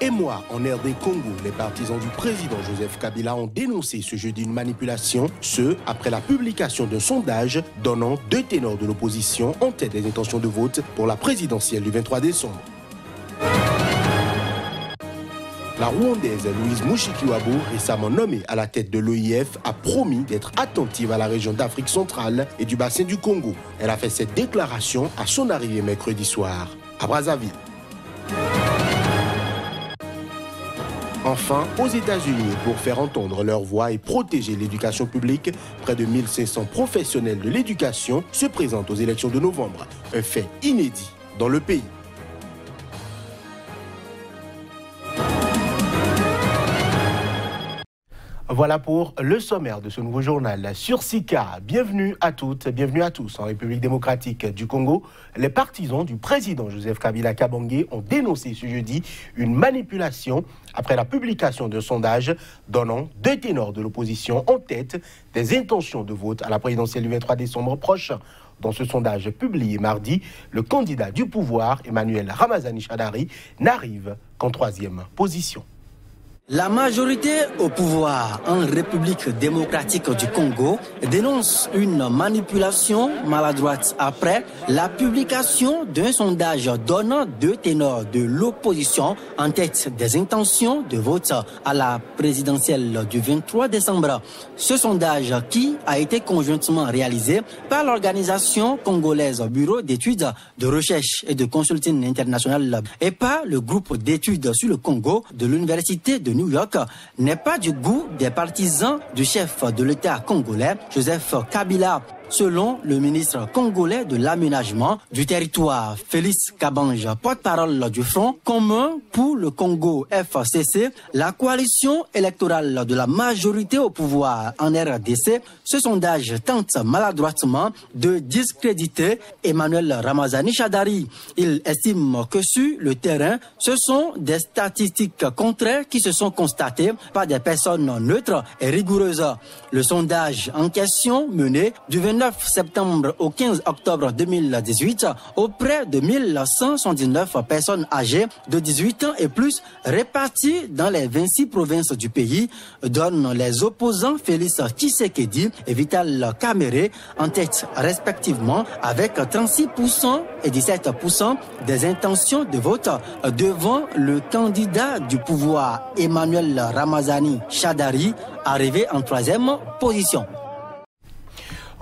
Et moi, en RD Congo, les partisans du président Joseph Kabila ont dénoncé ce jeudi une manipulation, ce, après la publication d'un sondage donnant 2 ténors de l'opposition en tête des intentions de vote pour la présidentielle du 23 décembre. La Rwandaise Louise Mushikiwabo, récemment nommée à la tête de l'OIF, a promis d'être attentive à la région d'Afrique centrale et du bassin du Congo. Elle a fait cette déclaration à son arrivée mercredi soir à Brazzaville. Enfin, aux États-Unis, pour faire entendre leur voix et protéger l'éducation publique, près de 1500 professionnels de l'éducation se présentent aux élections de novembre. Un fait inédit dans le pays. Voilà pour le sommaire de ce nouveau journal sur Sika. Bienvenue à toutes, bienvenue à tous. En République démocratique du Congo, les partisans du président Joseph Kabila Kabange ont dénoncé ce jeudi une manipulation après la publication d'un sondage donnant 2 ténors de l'opposition en tête des intentions de vote à la présidentielle du 23 décembre prochain. Dans ce sondage publié mardi, le candidat du pouvoir, Emmanuel Ramazani Shadari, n'arrive qu'en 3e position. La majorité au pouvoir en République démocratique du Congo dénonce une manipulation maladroite après la publication d'un sondage donnant 2 ténors de l'opposition en tête des intentions de vote à la présidentielle du 23 décembre. Ce sondage qui a été conjointement réalisé par l'organisation congolaise Bureau d'études, de recherche et de consulting international et par le groupe d'études sur le Congo de l'Université de New York n'est pas du goût des partisans du chef de l'État congolais, Joseph Kabila. Selon le ministre congolais de l'aménagement du territoire, Félix Kabange, porte-parole du Front commun pour le Congo FCC, la coalition électorale de la majorité au pouvoir en RDC, ce sondage tente maladroitement de discréditer Emmanuel Ramazani Shadari. Il estime que sur le terrain, ce sont des statistiques contraires qui se sont constatées par des personnes neutres et rigoureuses. Le sondage en question mené du 29 septembre au 15 octobre 2018 auprès de 1179 personnes âgées de 18 ans et plus réparties dans les 26 provinces du pays donne les opposants Félix Tshisekedi et Vital Kamerhe en tête respectivement avec 36% et 17% des intentions de vote devant le candidat du pouvoir Emmanuel Ramazani Shadari arrivé en 3e position.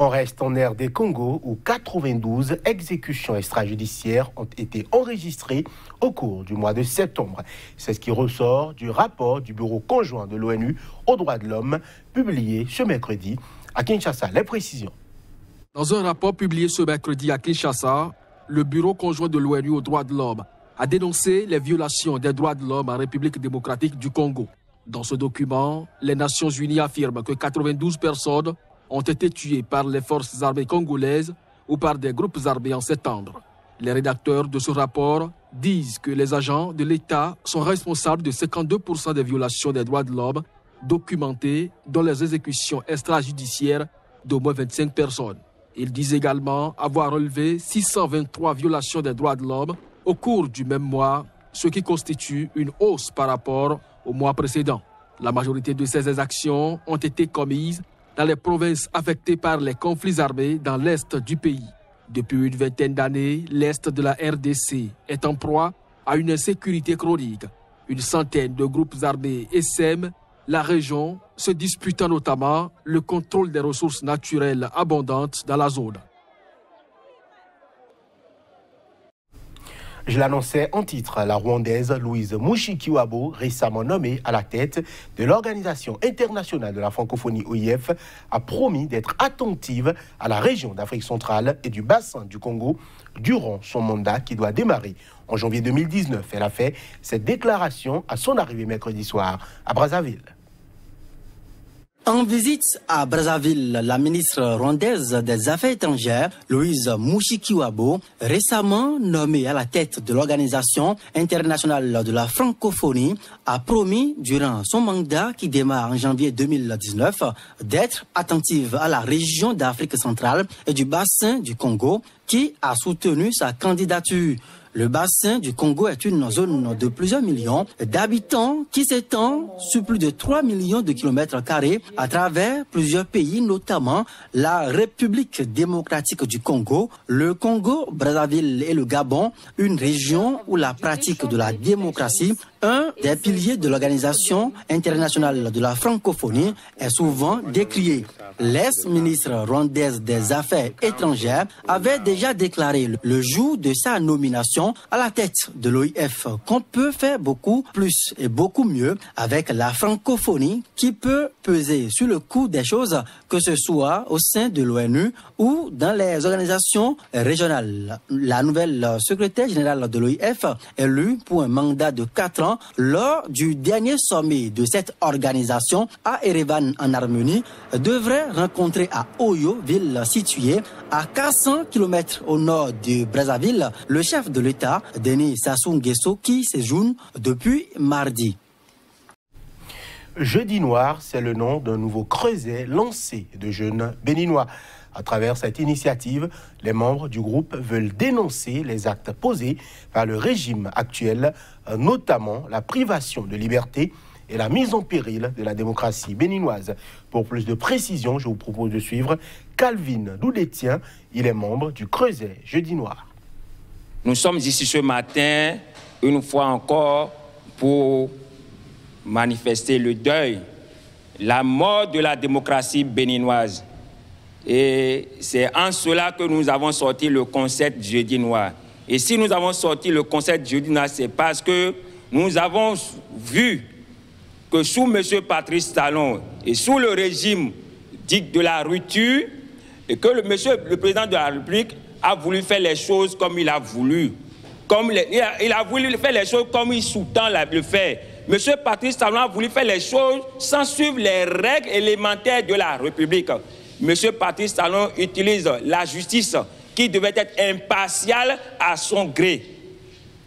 On reste en RD Congo où 92 exécutions extrajudiciaires ont été enregistrées au cours du mois de septembre. C'est ce qui ressort du rapport du Bureau conjoint de l'ONU aux droits de l'homme publié ce mercredi à Kinshasa. Les précisions. Dans un rapport publié ce mercredi à Kinshasa, le Bureau conjoint de l'ONU aux droits de l'homme a dénoncé les violations des droits de l'homme en République démocratique du Congo. Dans ce document, les Nations unies affirment que 92 personnes ont été tués par les forces armées congolaises ou par des groupes armés en septembre. Les rédacteurs de ce rapport disent que les agents de l'État sont responsables de 52% des violations des droits de l'homme documentées dans les exécutions extrajudiciaires d'au moins 25 personnes. Ils disent également avoir relevé 623 violations des droits de l'homme au cours du même mois, ce qui constitue une hausse par rapport au mois précédent. La majorité de ces exactions ont été commises dans les provinces affectées par les conflits armés dans l'est du pays. Depuis une vingtaine d'années, l'est de la RDC est en proie à une insécurité chronique. Une centaine de groupes armés essaiment la région, se disputant notamment le contrôle des ressources naturelles abondantes dans la zone. Je l'annonçais en titre, la Rwandaise Louise Mushikiwabo, récemment nommée à la tête de l'Organisation internationale de la francophonie OIF, a promis d'être attentive à la région d'Afrique centrale et du bassin du Congo durant son mandat qui doit démarrer en janvier 2019. Elle a fait cette déclaration à son arrivée mercredi soir à Brazzaville. En visite à Brazzaville, la ministre rwandaise des Affaires étrangères, Louise Mushikiwabo, récemment nommée à la tête de l'Organisation internationale de la francophonie, a promis durant son mandat qui démarre en janvier 2019 d'être attentive à la région d'Afrique centrale et du bassin du Congo qui a soutenu sa candidature. Le bassin du Congo est une zone de plusieurs millions d'habitants qui s'étend sur plus de 3 millions de kilomètres carrés à travers plusieurs pays, notamment la République démocratique du Congo, le Congo, Brazzaville et le Gabon, une région où la pratique de la démocratie, un des piliers de l'Organisation internationale de la francophonie, est souvent décriée. L'ex-ministre rwandaise des Affaires étrangères avait déjà déclaré le jour de sa nomination à la tête de l'OIF qu'on peut faire beaucoup plus et beaucoup mieux avec la francophonie qui peut peser sur le cours des choses, que ce soit au sein de l'ONU ou dans les organisations régionales. La nouvelle secrétaire générale de l'OIF, élue pour un mandat de 4 ans lors du dernier sommet de cette organisation à Erevan en Arménie, devrait rencontrer à Oyo, ville située à 400 km au nord de Brazzaville, le chef de l'État, Denis Sassou Nguesso, qui séjourne depuis mardi. Jeudi Noir, c'est le nom d'un nouveau creuset lancé de jeunes béninois. À travers cette initiative, les membres du groupe veulent dénoncer les actes posés par le régime actuel, notamment la privation de liberté et la mise en péril de la démocratie béninoise. Pour plus de précisions, je vous propose de suivre Calvin Doudétien. Il est membre du creuset Jeudi Noir. Nous sommes ici ce matin, une fois encore, pour manifester le deuil, la mort de la démocratie béninoise. Et c'est en cela que nous avons sorti le concept Jeudi Noir. Et si nous avons sorti le concept Jeudi Noir, c'est parce que nous avons vu que sous M. Patrice Talon et sous le régime dit de la rupture, et que le président de la République a voulu faire les choses comme il a voulu. Il a voulu faire les choses comme il sous-tend le faire. M. Patrice Talon a voulu faire les choses sans suivre les règles élémentaires de la République. M. Patrice Talon utilise la justice qui devait être impartiale à son gré.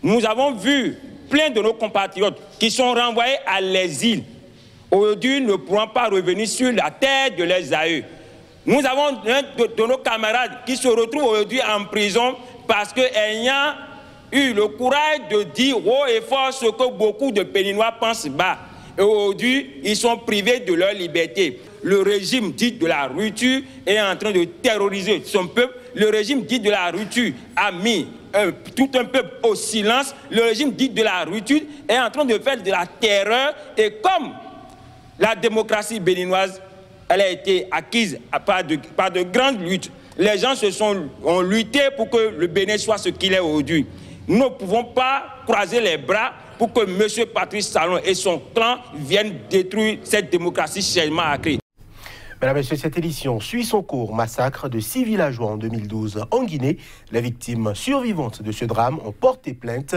Nous avons vu plein de nos compatriotes qui sont renvoyés à l'exil. Aujourd'hui, ne pourront pas revenir sur la terre de leurs aïeux. Nous avons un de nos camarades qui se retrouvent aujourd'hui en prison parce qu'ayant eu le courage de dire haut et fort ce que beaucoup de Béninois pensent bas. Et aujourd'hui, ils sont privés de leur liberté. Le régime dit de la rupture est en train de terroriser son peuple. Le régime dit de la rupture a mis tout un peuple au silence. Le régime dit de la rupture est en train de faire de la terreur. Et comme la démocratie béninoise, elle a été acquise par de grandes luttes, les gens ont lutté pour que le Bénin soit ce qu'il est aujourd'hui. Nous ne pouvons pas croiser les bras pour que M. Patrice Talon et son clan viennent détruire cette démocratie chèrement acquise. Mesdames et messieurs, cette édition suit son cours. Massacre de 6 villageois en 2012 en Guinée. Les victimes survivantes de ce drame ont porté plainte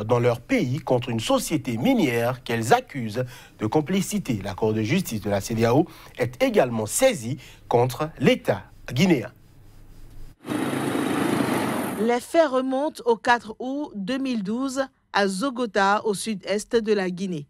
dans leur pays contre une société minière qu'elles accusent de complicité. La Cour de justice de la CEDEAO est également saisie contre l'État guinéen. Les faits remontent au 4 août 2012 à Zogota, au sud-est de la Guinée.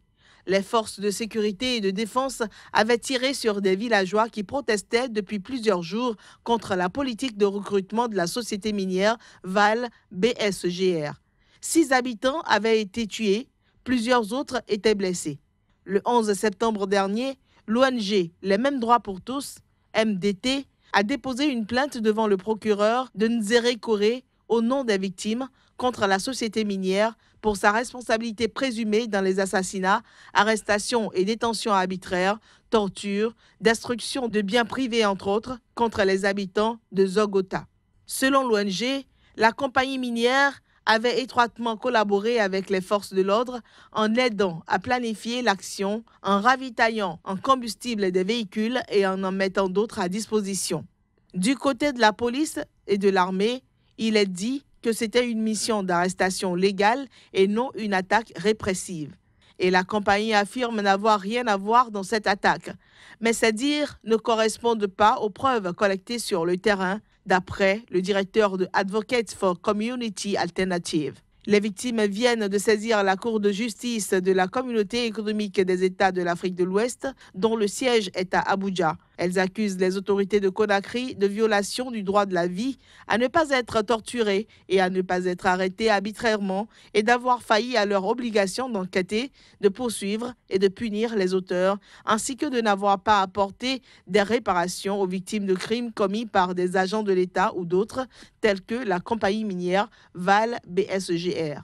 Les forces de sécurité et de défense avaient tiré sur des villageois qui protestaient depuis plusieurs jours contre la politique de recrutement de la société minière Val BSGR. 6 habitants avaient été tués, plusieurs autres étaient blessés. Le 11 septembre dernier, l'ONG Les Mêmes Droits pour Tous, MDT, a déposé une plainte devant le procureur de Nzéré-Koré au nom des victimes contre la société minière pour sa responsabilité présumée dans les assassinats, arrestations et détentions arbitraires, tortures, destruction de biens privés entre autres, contre les habitants de Zogota. Selon l'ONG, la compagnie minière avait étroitement collaboré avec les forces de l'ordre en aidant à planifier l'action, en ravitaillant en combustible des véhicules et en mettant d'autres à disposition. Du côté de la police et de l'armée, il est dit que c'était une mission d'arrestation légale et non une attaque répressive. Et la compagnie affirme n'avoir rien à voir dans cette attaque. Mais ces dires ne correspondent pas aux preuves collectées sur le terrain, d'après le directeur de Advocates for Community Alternative. Les victimes viennent de saisir la Cour de justice de la Communauté économique des États de l'Afrique de l'Ouest, dont le siège est à Abuja. Elles accusent les autorités de Conakry de violation du droit de la vie, à ne pas être torturées et à ne pas être arrêtées arbitrairement et d'avoir failli à leur obligation d'enquêter, de poursuivre et de punir les auteurs, ainsi que de n'avoir pas apporté des réparations aux victimes de crimes commis par des agents de l'État ou d'autres, tels que la compagnie minière Val BSGR.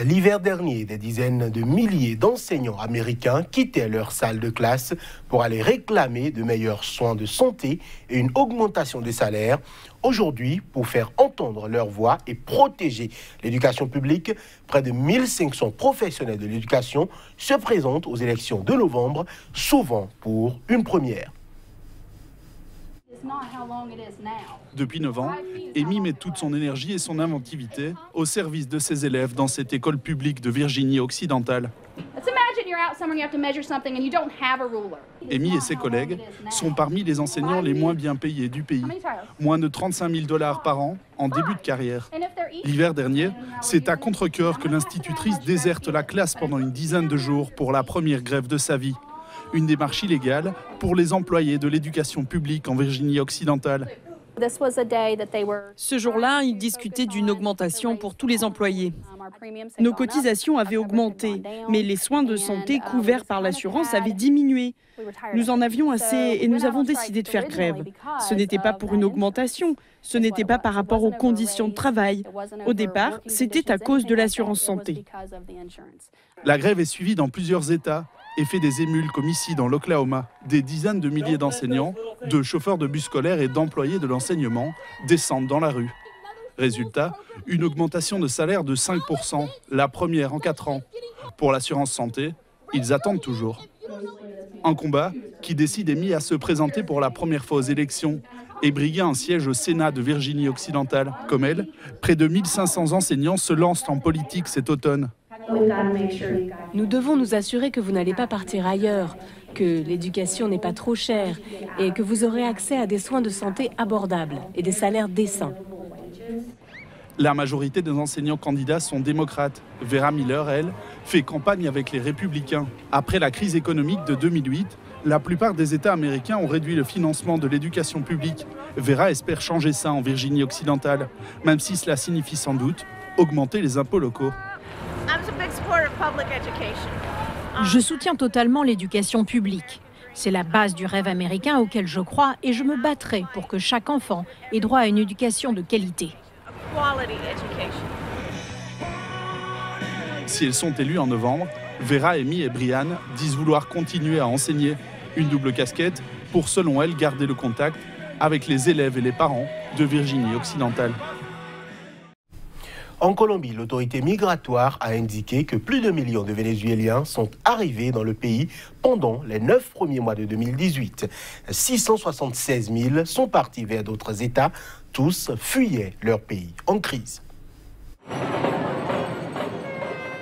L'hiver dernier, des dizaines de milliers d'enseignants américains quittaient leur salle de classe pour aller réclamer de meilleurs soins de santé et une augmentation des salaires. Aujourd'hui, pour faire entendre leur voix et protéger l'éducation publique, près de 1500 professionnels de l'éducation se présentent aux élections de novembre, souvent pour une première. Depuis 9 ans, Amy met toute son énergie et son inventivité au service de ses élèves dans cette école publique de Virginie occidentale. Amy et ses collègues sont parmi les enseignants les moins bien payés du pays. Moins de 35 000 $ par an en début de carrière. L'hiver dernier, c'est à contre-cœur que l'institutrice déserte la classe pendant une dizaine de jours pour la première grève de sa vie. Une démarche illégale pour les employés de l'éducation publique en Virginie occidentale. Ce jour-là, ils discutaient d'une augmentation pour tous les employés. Nos cotisations avaient augmenté, mais les soins de santé couverts par l'assurance avaient diminué. Nous en avions assez et nous avons décidé de faire grève. Ce n'était pas pour une augmentation, ce n'était pas par rapport aux conditions de travail. Au départ, c'était à cause de l'assurance santé. La grève est suivie dans plusieurs États et fait des émules comme ici dans l'Oklahoma. Des dizaines de milliers d'enseignants, de chauffeurs de bus scolaires et d'employés de l'enseignement descendent dans la rue. Résultat, une augmentation de salaire de 5%, la première en 4 ans. Pour l'assurance santé, ils attendent toujours. Un combat qui décide Amy à se présenter pour la première fois aux élections et briguer un siège au Sénat de Virginie occidentale. Comme elle, près de 1500 enseignants se lancent en politique cet automne. Nous devons nous assurer que vous n'allez pas partir ailleurs, que l'éducation n'est pas trop chère et que vous aurez accès à des soins de santé abordables et des salaires décents. La majorité des enseignants candidats sont démocrates. Vera Miller, elle, fait campagne avec les républicains. Après la crise économique de 2008, la plupart des États américains ont réduit le financement de l'éducation publique. Vera espère changer ça en Virginie occidentale, même si cela signifie sans doute augmenter les impôts locaux. Je soutiens totalement l'éducation publique. C'est la base du rêve américain auquel je crois et je me battrai pour que chaque enfant ait droit à une éducation de qualité. Si elles sont élues en novembre, Vera, Amy et Brian disent vouloir continuer à enseigner. Une double casquette pour, selon elles, garder le contact avec les élèves et les parents de Virginie occidentale. En Colombie, l'autorité migratoire a indiqué que plus de 1 million de Vénézuéliens sont arrivés dans le pays pendant les 9 premiers mois de 2018. 676 000 sont partis vers d'autres États. Tous fuyaient leur pays en crise.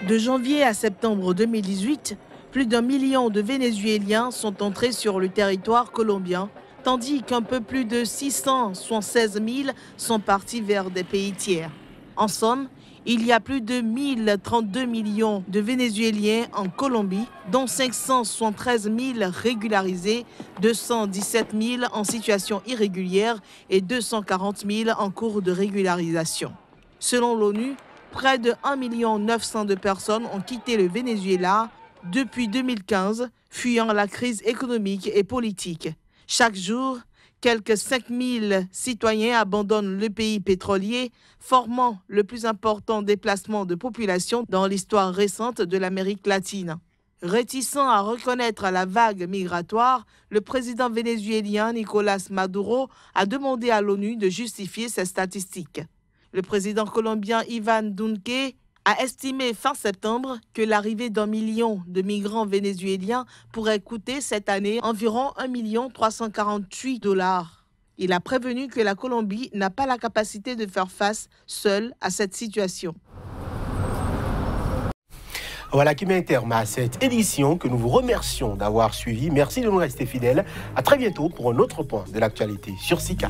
De janvier à septembre 2018, plus d'1 million de Vénézuéliens sont entrés sur le territoire colombien, tandis qu'un peu plus de 676 000 sont partis vers des pays tiers. En somme, il y a plus de 1032 millions de Vénézuéliens en Colombie, dont 573 000 régularisés, 217 000 en situation irrégulière et 240 000 en cours de régularisation. Selon l'ONU, près de 1 900 000 de personnes ont quitté le Venezuela depuis 2015, fuyant la crise économique et politique. Chaque jour, quelques 5 000 citoyens abandonnent le pays pétrolier, formant le plus important déplacement de population dans l'histoire récente de l'Amérique latine. Réticent à reconnaître la vague migratoire, le président vénézuélien Nicolás Maduro a demandé à l'ONU de justifier ces statistiques. Le président colombien Iván Duque a estimé fin septembre que l'arrivée d'1 million de migrants vénézuéliens pourrait coûter cette année environ 1 348 $. Il a prévenu que la Colombie n'a pas la capacité de faire face seule à cette situation. Voilà qui met un terme à cette édition que nous vous remercions d'avoir suivi. Merci de nous rester fidèles. À très bientôt pour un autre point de l'actualité sur SICA.